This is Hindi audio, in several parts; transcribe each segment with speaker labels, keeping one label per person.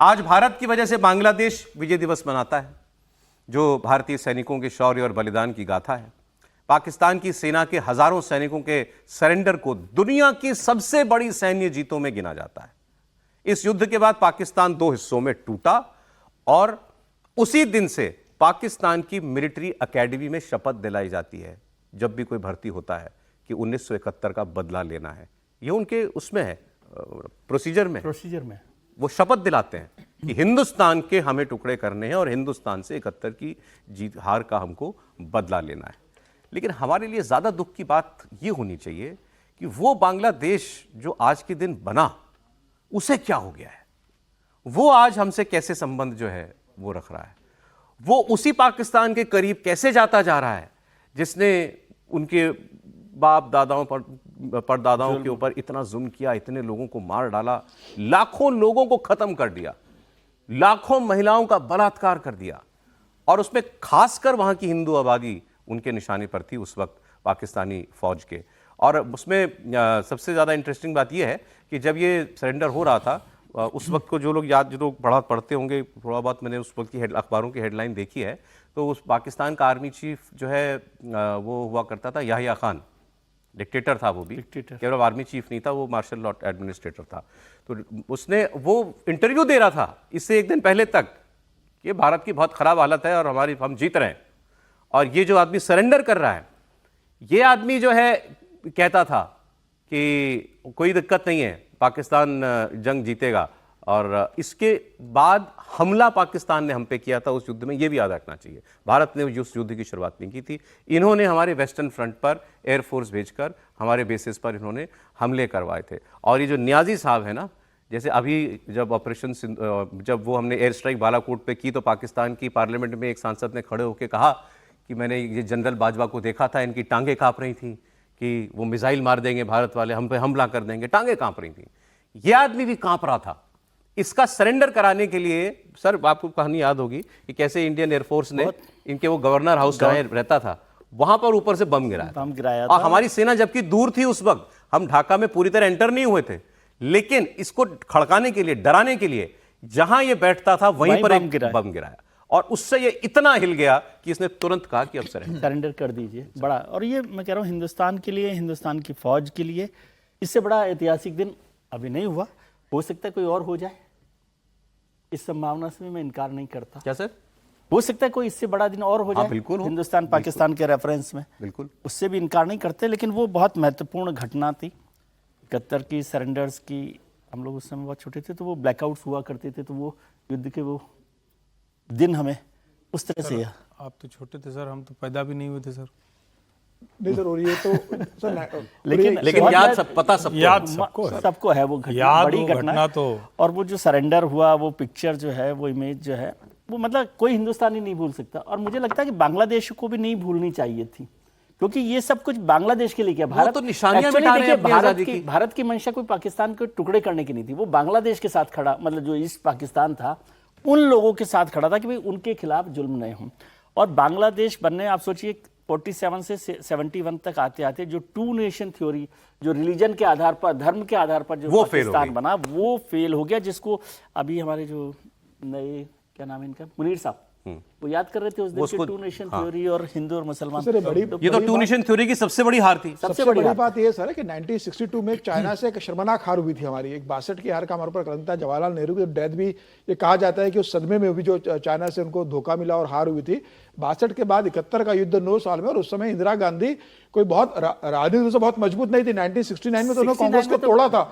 Speaker 1: आज भारत की वजह से बांग्लादेश विजय दिवस मनाता है, जो भारतीय सैनिकों के शौर्य और बलिदान की गाथा है। पाकिस्तान की सेना के हजारों सैनिकों के सरेंडर को दुनिया की सबसे बड़ी सैन्य जीतों में गिना जाता है। इस युद्ध के बाद पाकिस्तान दो हिस्सों में टूटा और उसी दिन से पाकिस्तान की मिलिट्री एकेडमी में शपथ दिलाई जाती है जब भी कोई भर्ती होता है कि 1971 का बदला लेना है। ये उनके उसमें है, प्रोसीजर में वो शपथ दिलाते हैं कि हिंदुस्तान के हमें टुकड़े करने हैं और हिंदुस्तान से 71 की जीत हार का हमको बदला लेना है। लेकिन हमारे लिए ज़्यादा दुख की बात ये होनी चाहिए कि वो बांग्लादेश जो आज के दिन बना, उसे क्या हो गया है, वो आज हमसे कैसे संबंध जो है वो रख रहा है, वो उसी पाकिस्तान के करीब कैसे जाता जा रहा है जिसने उनके बाप दादाओं परदादाओं के ऊपर इतना जुल्म किया, इतने लोगों को मार डाला, लाखों लोगों को खत्म कर दिया, लाखों महिलाओं का बलात्कार कर दिया। और उसमें खासकर वहां की हिंदू आबादी उनके निशाने पर थी उस वक्त पाकिस्तानी फौज के। और उसमें सबसे ज़्यादा इंटरेस्टिंग बात यह है कि जब ये सरेंडर हो रहा था, उस वक्त को जो लोग पढ़ते होंगे थोड़ा बहुत, मैंने उस वक्त की अखबारों की हेडलाइन देखी है, तो उस पाकिस्तान का आर्मी चीफ जो है वो हुआ करता था याहिया खान, डिक्टेटर था वो भी, केवल आर्मी चीफ नहीं था, वो मार्शल लॉ एडमिनिस्ट्रेटर था। तो उसने वो इंटरव्यू दे रहा था इससे एक दिन पहले तक कि भारत की बहुत खराब हालत है और हम जीत रहे हैं, और ये जो आदमी सरेंडर कर रहा है, ये आदमी जो है कहता था कि कोई दिक्कत नहीं है, पाकिस्तान जंग जीतेगा। और इसके बाद हमला पाकिस्तान ने हम पे किया था उस युद्ध में, ये भी याद रखना चाहिए। भारत ने उस युद्ध की शुरुआत नहीं की थी, इन्होंने हमारे वेस्टर्न फ्रंट पर एयरफोर्स भेजकर हमारे बेसिस पर इन्होंने हमले करवाए थे। और ये जो नियाजी साहब है ना, जैसे अभी जब ऑपरेशन जब वो हमने एयर स्ट्राइक बालाकोट पे की, तो पाकिस्तान की पार्लियामेंट में एक सांसद ने खड़े होकर कहा कि मैंने ये जनरल बाजवा को देखा था, इनकी टांगें कांप रही थी कि वो मिसाइल मार देंगे भारत वाले, हम पे हमला कर देंगे, टांगें कांप रही थी। ये आदमी भी कांप रहा था। इसका सरेंडर कराने के लिए, सर आपको कहानी याद होगी कि कैसे इंडियन एयरफोर्स ने इनके वो गवर्नर हाउस जहाँ रहता था वहां पर ऊपर से बम गिराया और हमारी सेना जबकि दूर थी उस वक्त, हम ढाका में पूरी तरह एंटर नहीं हुए थे, लेकिन इसको खड़काने के लिए, डराने के लिए जहां ये बैठता था वहीं पर एक बम गिराया और उससे ये इतना हिल गया कि इसने तुरंत कहा कि अब
Speaker 2: सरेंडर कर दीजिए। बड़ा, और ये मैं कह रहा हूं हिंदुस्तान के लिए, हिंदुस्तान की फौज के लिए इससे बड़ा ऐतिहासिक दिन अभी नहीं हुआ। हो सकता है कोई और हो जाए, इस संभावना से मैं इनकार नहीं करता।
Speaker 1: क्या सर?
Speaker 2: हो सकता है कोई इससे बड़ा दिन और हो जाए,
Speaker 1: बिल्कुल
Speaker 2: हिंदुस्तान पाकिस्तान के रेफरेंस में,
Speaker 1: बिल्कुल,
Speaker 2: उससे भी इनकार नहीं करते। लेकिन वो बहुत महत्वपूर्ण घटना थी 71 की, सरेंडर्स की। हम लोग उस समय बहुत छोटे थे तो वो ब्लैकआउट्स हुआ करते थे, तो वो युद्ध के वो दिन हमें उस तरह से।
Speaker 3: आप तो छोटे थे सर, हम तो पैदा भी नहीं हुए थे सर।
Speaker 4: नहीं सर, और ये तो सर
Speaker 1: लेकिन याद
Speaker 2: सबको है वो घटना, बड़ी घटना। तो और वो जो सरेंडर हुआ, वो पिक्चर जो है, वो इमेज जो है, वो मतलब कोई हिंदुस्तानी नहीं भूल सकता। और मुझे लगता है कि बांग्लादेश को भी नहीं भूलनी चाहिए थी, क्योंकि ये सब कुछ बांग्लादेश के लिए किया। भारत
Speaker 1: तो निशानियां मिटा रहे हैं।
Speaker 2: भारत की मंशा कोई पाकिस्तान के टुकड़े करने की नहीं थी, वो बांग्लादेश के साथ खड़ा, मतलब जो ईस्ट पाकिस्तान था उन लोगों के साथ खड़ा था कि भाई उनके खिलाफ जुल्म नहीं हो। और बांग्लादेश बनने, आप सोचिए 47 से 71 तक आते आते जो टू नेशन थ्योरी, जो रिलीजन के आधार पर, धर्म के आधार पर जो पाकिस्तान बना, वो फेल हो गया। जिसको अभी हमारे जो नए, क्या नाम है इनका, मुनीर साहब, वो याद कर रहे थे उस दिन की टू नेशन थ्योरी और हिंदू और मुसलमान।
Speaker 1: ये तो टू नेशन थ्योरी की सबसे बड़ी हार थी।
Speaker 4: सबसे बड़ी बात ये सर है कि 1962 में चाइना से एक शर्मनाक हार हुई थी हमारी, एक 62 की हार का हमारे ऊपर कलंक था। जवाहरलाल नेहरू की डेथ भी, ये कहा जाता है कि उस सदमे में भी जो चाइना से उनको धोखा मिला और हार हुई थी। 62 के बाद 71 का युद्ध 9 साल में, और उस समय इंदिरा गांधी कोई बहुत राजनीति रूप से बहुत मजबूत नहीं थी। 1969 में तो उन्होंने कांग्रेस को तोड़ा था,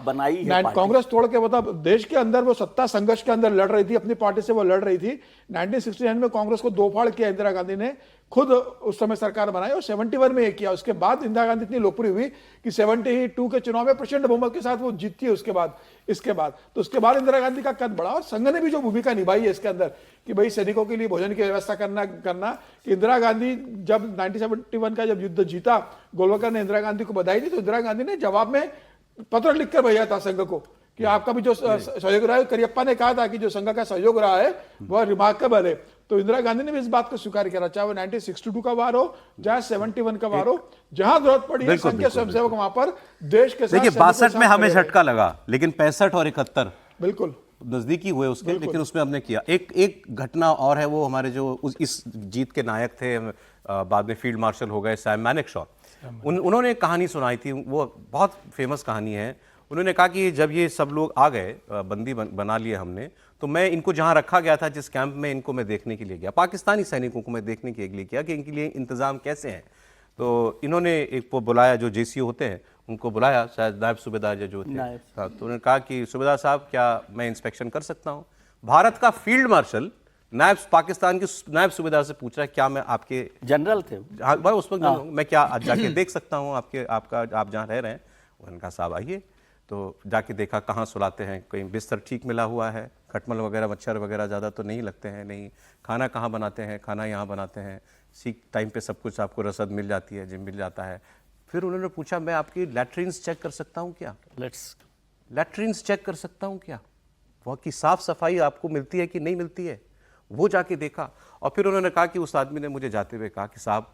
Speaker 4: कांग्रेस तोड़ के, मतलब देश के अंदर वो सत्ता संघर्ष के अंदर लड़ रही थी, अपनी पार्टी से वो लड़ रही थी। 1969 में कांग्रेस को दो फाड़ किया इंदिरा गांधी ने, खुद उस समय सरकार बनाई, और 71 में ये किया। उसके बाद इंदिरा गांधी इतनी लोकप्रिय हुई कि 72 के चुनाव में प्रचंड बहुमत के साथ वो जीतती है। इसके बाद तो उसके बाद इंदिरा गांधी का कद बढ़ा, और संघ ने भी जो भूमिका निभाई है इसके अंदर कि भाई सैनिकों के लिए भोजन की व्यवस्था करना कि इंदिरा गांधी जब 1971 का जब युद्ध जीता, गोलवलकर ने इंदिरा गांधी को बधाई दी, तो इंदिरा गांधी ने जवाब में पत्र लिखकर भेजा था संघ को कि आपका भी जो सहयोग रहा है, करियप्पा ने कहा था कि जो संघ का सहयोग रहा है वह रिमार्केबल है। तो इंदिरा गांधी ने भी इस बात को स्वीकार किया, चाहे वो 1962 का वार हो, चाहे 71 का वार हो, जहां जरूरत पड़ी है संघ के स्वयंसेवक वहां पर देश के साथ।
Speaker 1: देखिए 62 में हमें झटका लगा, लेकिन 65 और 71
Speaker 4: बिल्कुल
Speaker 1: नज़दीकी हुए उसके, लेकिन उसमें हमने किया। एक घटना और है, वो हमारे जो इस जीत के नायक थे, बाद में फील्ड मार्शल हो गए, सैम मैनेकशॉ, उन्होंने एक कहानी सुनाई थी, वो बहुत फेमस कहानी है। उन्होंने कहा कि जब ये सब लोग आ गए, बंदी बना लिए हमने, तो मैं इनको जहाँ रखा गया था, जिस कैंप में, इनको मैं देखने के लिए गया, पाकिस्तानी सैनिकों को मैं देखने के लिए किया कि इनके लिए इंतज़ाम कैसे हैं। तो इन्होंने एक को बुलाया, जो जेसी होते हैं उनको बुलाया, शायद नायब सूबेदार जो थे, हाँ, तो उन्होंने कहा कि सूबेदार साहब, क्या मैं इंस्पेक्शन कर सकता हूँ? भारत का फील्ड मार्शल पाकिस्तान के नायब सूबेदार से पूछ रहा है, क्या मैं आपके
Speaker 2: जनरल थे,
Speaker 1: हाँ, भाई उस वक्त मैं क्या जाके देख सकता हूँ आप जहाँ रह रहे हैं? उन्होंने कहा साहब आइए। तो जाके देखा, कहाँ सुलाते हैं, कहीं बिस्तर ठीक मिला हुआ है, खटमल वगैरह, मच्छर वगैरह ज़्यादा तो नहीं लगते हैं, नहीं। खाना कहाँ बनाते हैं? खाना यहाँ बनाते हैं, सीख टाइम पे सब कुछ आपको रसद मिल जाती है, जिम मिल जाता है। फिर उन्होंने पूछा, मैं आपकी लैट्रिन्स चेक कर सकता हूँ क्या? लैट्रिन्स चेक कर सकता हूँ क्या? वहाँ की साफ़ सफाई आपको मिलती है कि नहीं मिलती है? वो जाके देखा। और फिर उन्होंने कहा कि उस आदमी ने मुझे जाते हुए कहा कि साहब,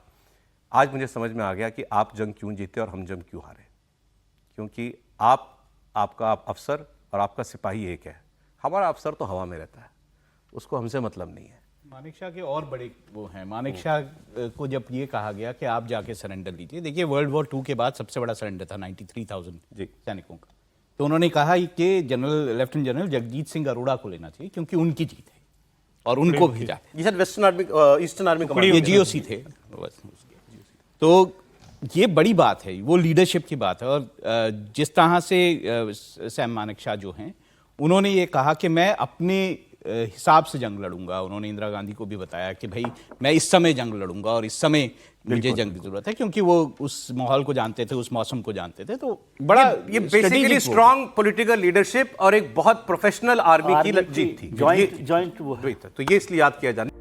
Speaker 1: आज मुझे समझ में आ गया कि आप जंग क्यों जीते और हम जंग क्यों हारे। क्योंकि आपका अफसर और आपका सिपाही एक है, हमारा अफसर तो हवा में रहता है, उसको हमसे मतलब नहीं है।
Speaker 5: मानेकशॉ के और बड़े वो हैं। मानेकशॉ को जब ये कहा गया कि आप जाके सरेंडर लीजिए, देखिए वर्ल्ड वॉर 2 के बाद सबसे बड़ा सरेंडर था 93,000 सैनिकों का, तो उन्होंने कहा कि लेफ्टिनेंट जनरल जगजीत सिंह अरोड़ा को लेना चाहिए क्योंकि उनकी जीत है, और उनको भेजा।
Speaker 1: ये sir western army, eastern army
Speaker 5: ये जीओसी थे। तो ये बड़ी बात है, वो लीडरशिप की बात है। और जिस तरह से सैम मानेकशॉ जो हैं, उन्होंने ये कहा कि मैं अपने हिसाब से जंग लड़ूंगा। उन्होंने इंदिरा गांधी को भी बताया कि भाई मैं इस समय जंग लड़ूंगा और इस समय मुझे जंग की जरूरत है, क्योंकि वो उस माहौल को जानते थे, उस मौसम को जानते थे। तो बड़ा
Speaker 1: ये बेसिकली स्ट्रॉन्ग पॉलिटिकल लीडरशिप और एक बहुत प्रोफेशनल आर्मी की जीत थी,
Speaker 2: जॉइंट वो है।
Speaker 1: तो ये इसलिए याद किया जाना।